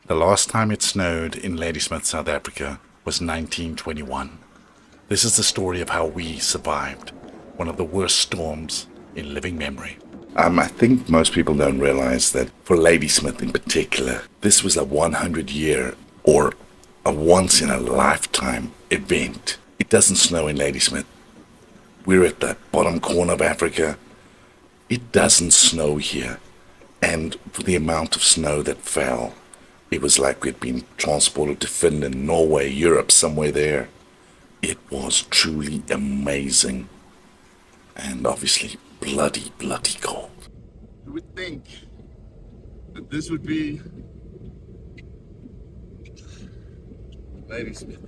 The last time it snowed in Ladysmith, South Africa was 1921. This is the story of how we survived one of the worst storms in living memory. I think most people don't realize that for Ladysmith in particular, this was a 100-year or a once-in-a-lifetime event. It doesn't snow in Ladysmith. We're at the bottom corner of Africa. It doesn't snow here. And for the amount of snow that fell, it was like we'd been transported to Finland, Norway, Europe, somewhere there. It was truly amazing. And obviously bloody cold. You would think that this would be Ladysmith.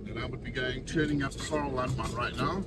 And I would be turning up Carports right now.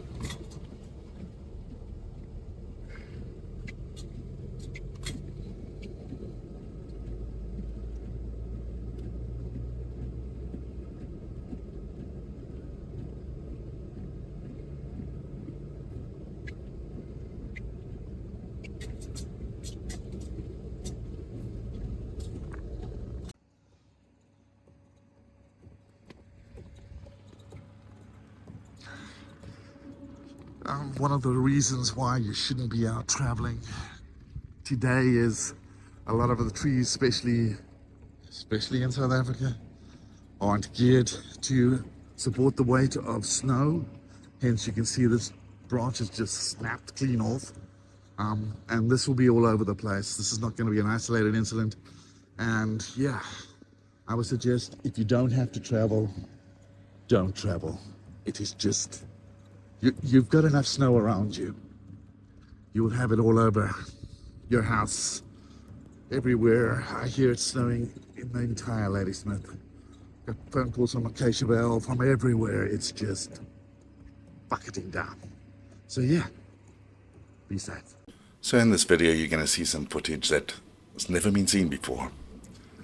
One of the reasons why you shouldn't be out traveling today is a lot of the trees, especially in South Africa, aren't geared to support the weight of snow. Hence, you can see this branch has just snapped clean off, and this will be all over the place. This is not going to be an isolated incident. And yeah, I would suggest if you don't have to travel, don't travel. It is just, you've got enough snow around you. You will have it all over your house, everywhere. I hear it snowing in the entire Ladysmith. Got phone calls from Acacia Vale, from everywhere. It's just bucketing down. So yeah, be safe. So in this video, you're going to see some footage that has never been seen before.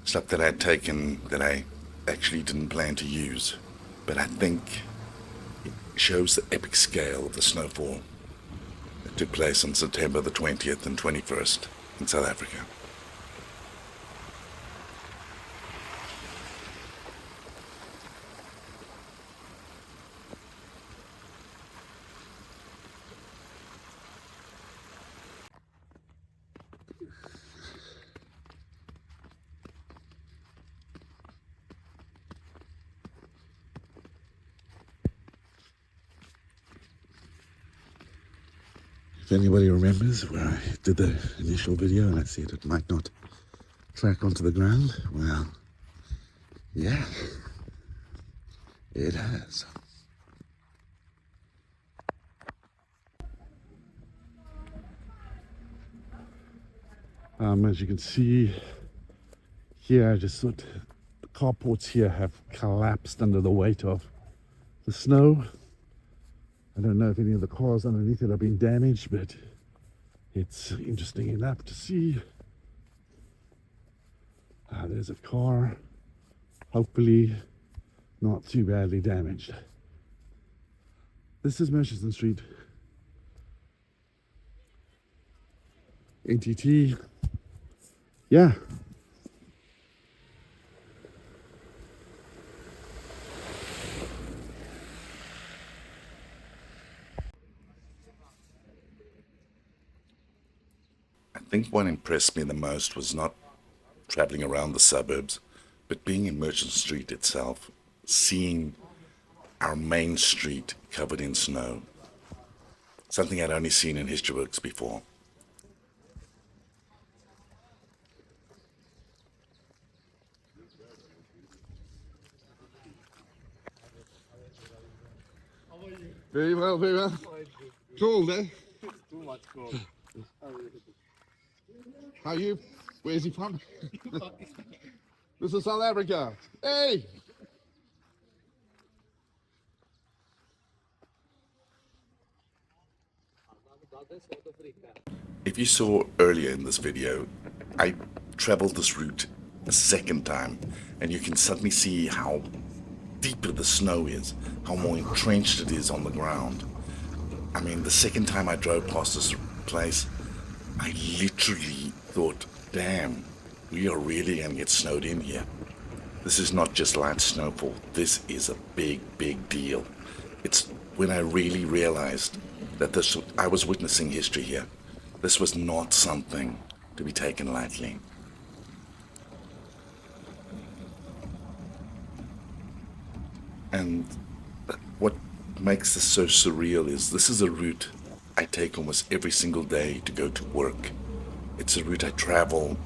Stuff that I'd taken that I actually didn't plan to use. But I think it shows the epic scale of the snowfall that took place on September the 20th and 21st in South Africa. If anybody remembers where I did the initial video and I said it might not track onto the ground, well, yeah, it has. As you can see here, the carports here have collapsed under the weight of the snow. I don't know if any of the cars underneath it have been damaged, but it's interesting enough to see. There's a car, hopefully not too badly damaged. This is Murchison Street. NTT. Yeah. I think what impressed me the most was not traveling around the suburbs, but being in Murchison Street itself, seeing our main street covered in snow. Something I'd only seen in history books before. Very well, very well. Cold, eh? Too much cold. How are you? Where's he from? This is South Africa. Hey! If you saw earlier in this video, I traveled this route a second time, and you can suddenly see how deeper the snow is, how more entrenched it is on the ground. I mean, the second time I drove past this place, I literally thought Damn, we are really gonna get snowed in here. This is not just light snowfall. This is a big, big deal. It's when I really realized that I was witnessing history here. This was not something to be taken lightly. And what makes this so surreal is this is a route I take almost every single day to go to work. It's a route I travel,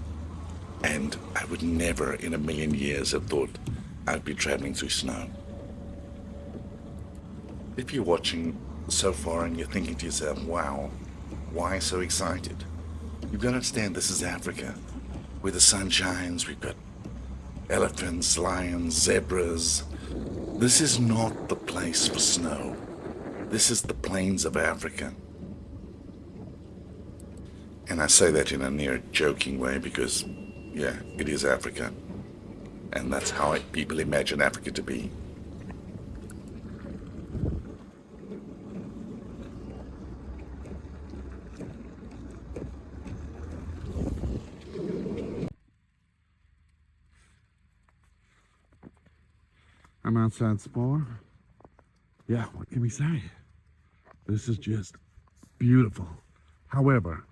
and I would never in a million years have thought I'd be traveling through snow. If you're watching so far and you're thinking to yourself, wow, why so excited? You've got to understand this is Africa, where the sun shines. We've got elephants, lions, zebras. This is not the place for snow. This is the plains of Africa. And I say that in a near joking way because, yeah, it is Africa. And that's how people imagine Africa to be. I'm outside Spar. Yeah, what can we say? This is just beautiful. However,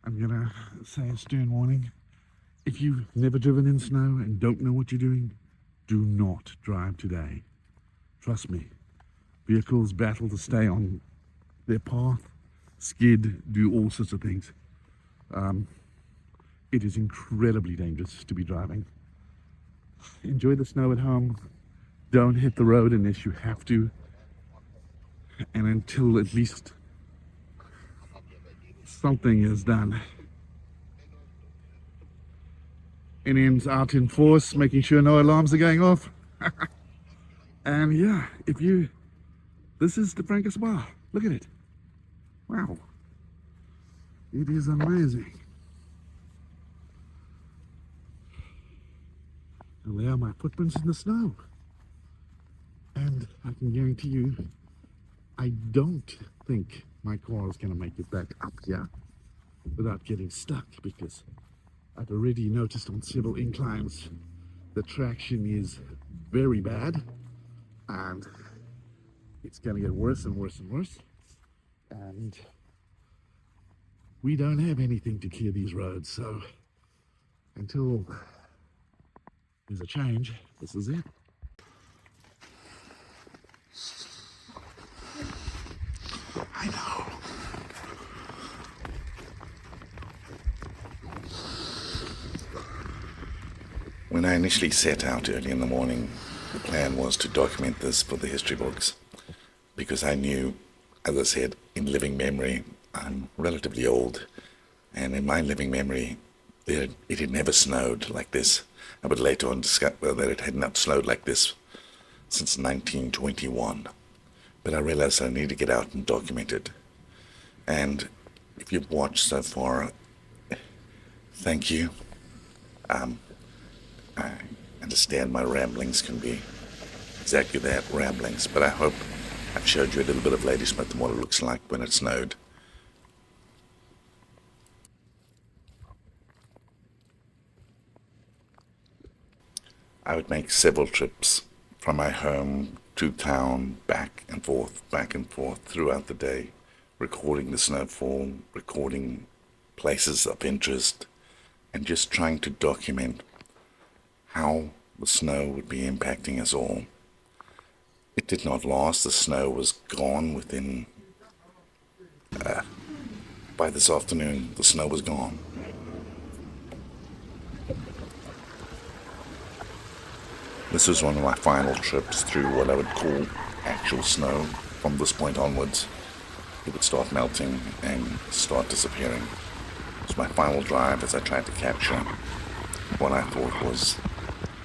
I'm gonna say a stern warning. If you've never driven in snow and don't know what you're doing, do not drive today. Trust me. Vehicles battle to stay on their path, skid, do all sorts of things. It is incredibly dangerous to be driving. Enjoy the snow at home. Don't hit the road unless you have to. And until at least something is done. NM's out in force, making sure no alarms are going off. And yeah, this is the Frankers Bar. Look at it. Wow. It is amazing. And there are my footprints in the snow. And I can guarantee you, I don't think my car is going to make it back up here without getting stuck, because I've already noticed on several inclines the traction is very bad, and it's going to get worse and worse and worse. And we don't have anything to clear these roads, so until there's a change, this is it. I know. When I initially set out early in the morning, the plan was to document this for the history books, because I knew, as I said, in living memory, I'm relatively old, and in my living memory, it had never snowed like this. I would later on discover that it had not snowed like this since 1921. But I realized I need to get out and document it. And if you've watched so far, thank you. I understand my ramblings can be exactly that, ramblings, but I hope I've showed you a little bit of Ladysmith and what it looks like when it snowed. I would make several trips from my home to town, back and forth throughout the day, recording the snowfall, recording places of interest, and just trying to document how the snow would be impacting us all. It did not last. The snow was gone within, by this afternoon, the snow was gone. This was one of my final trips through what I would call actual snow. From this point onwards, it would start melting and start disappearing. It was my final drive as I tried to capture what I thought was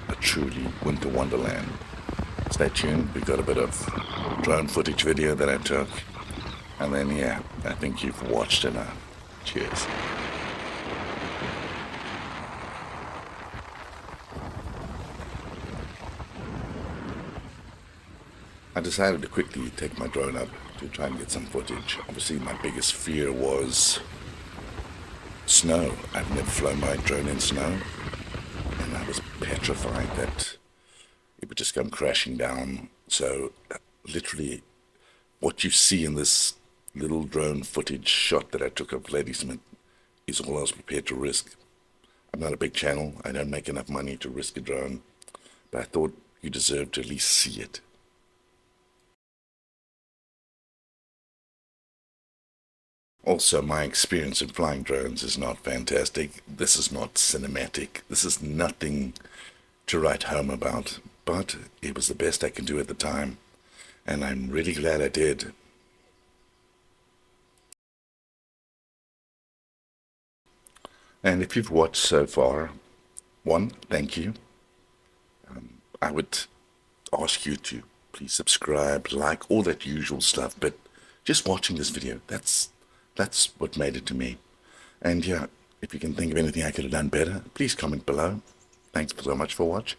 a truly winter wonderland. Stay tuned, we've got a bit of drone footage video that I took. And then, yeah, I think you've watched enough. Cheers. I decided to quickly take my drone up to try and get some footage. Obviously, my biggest fear was Snow. I've never flown my drone in snow, and I was petrified that it would just come crashing down. So, literally, what you see in this little drone footage shot that I took of Ladysmith is all I was prepared to risk. I'm not a big channel. I don't make enough money to risk a drone, but I thought you deserve to at least see it. Also, my experience in flying drones is not fantastic. This is not cinematic. This is nothing to write home about, but it was the best I could do at the time, and I'm really glad I did. And if you've watched so far, one, thank you. I would ask you to please subscribe, like, all that usual stuff, but just watching this video, that's what made it to me. And yeah, if you can think of anything I could have done better, please comment below. Thanks so much for watching.